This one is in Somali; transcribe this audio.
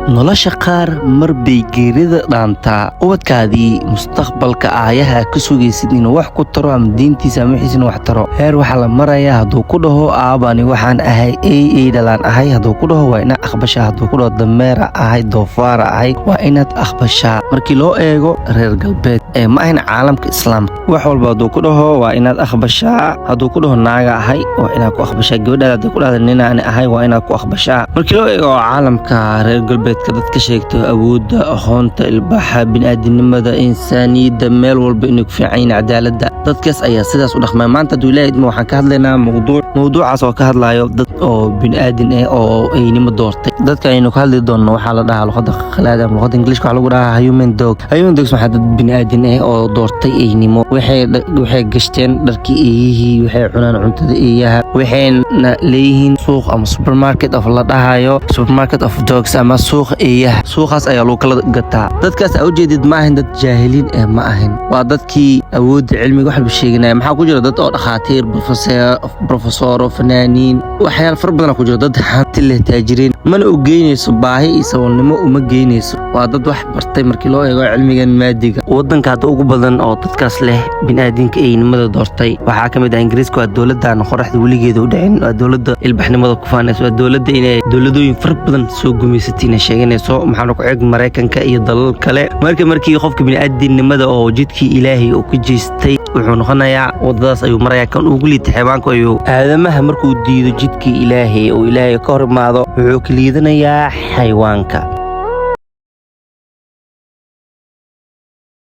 nolosha qaar mar bay geerida dhaantaa ubadkaadii mustaqbalka aayaha ka sugaysid inuu wax ku taro ama diintiisa ama wixiisna wax taro heer waxaa la marayaa hadduu ku dhaho aabani waxaan ahay ay dhalaan ahay hadduu ku dhaho waa inaad aqbashaa hadduu ku dhaho dameera ahay doofaara ahay waa inaad aqbashaa markii loo eego reer galbeed ee ma ahan caalamka islaamka wax walba hadduu ku dhaho waa inaad aqbashaa hadduu ku dhaho naaga ahay waa inaad ku aqbashaa gabadhaada haddii ku dhahda ninaani ahay waa inaad ku aqbashaa markii loo eego caalamka reer galbeedka dadka sheegto awoodda aqoonta ilbaaxa bini'aadanimada insaaniyadda meel walba inay ku fiican yihiin cadaaladda dadkaas ayaa sidaas u dhaqmay maanta hadduu ilaahay idmo waxaan ka hadlaynaa mawduucaas oo ka hadlayo dad oo bini'aadan ah oo aynimo doortay dadka aynu ka hadli doonno waxaa la dhahaa luqadda qalaad ama luqadda ingiliishka waxaa lagu dhahaa human dogs waxaa dad bini'aadan ah oo doortay aynimo waxay gashteen dharkii eeyihii waxay cunaan cuntada eeyaha waxayna leeyihiin suuq ama supermarket of la dhahayo supermarket of dogs ama suuq eeyaha suuqaas ayaa lagu kala gataa dadkaas aa ujeedid ma ahan dad jaahiliin ma ahan waa dadkii awoodda cilmiga waxba sheeganaya maxaa ku jira dad oo dhakhaatiir profesoro fanaaniin waxyaal fara badan ku jira dad hanti leh taajiriin mana u geynayso baahi iyo saboolnimo uma geynayso waa dad wax bartay markii loo eego cilmigan maadiga wadanka hadda ugu badan oo dadkaas leh bini'aadinka eeynimada doortay waxaa ka mid ah ingiriiska waa dowladdan qoraxda weligeeda u dhicin waa dowladda ilbaxnimada ku faanayso waa dowladda inay dowladooyin fara badan soo gumaysatay inay sheeganayso maxaana ku eeg maraykanka iyo dalal kale markii qofka bini'aadinimada oo jidkii ilaahay uu ka jeestay wuxuu noqonayaa wadadaas ayuu marayaa kan ugu liita xayawaanku ayuu aadamaha markuu diido jidkii ilaahay oo ilaahay ka hor imaado wuxuu ka liidanayaa xayawaanka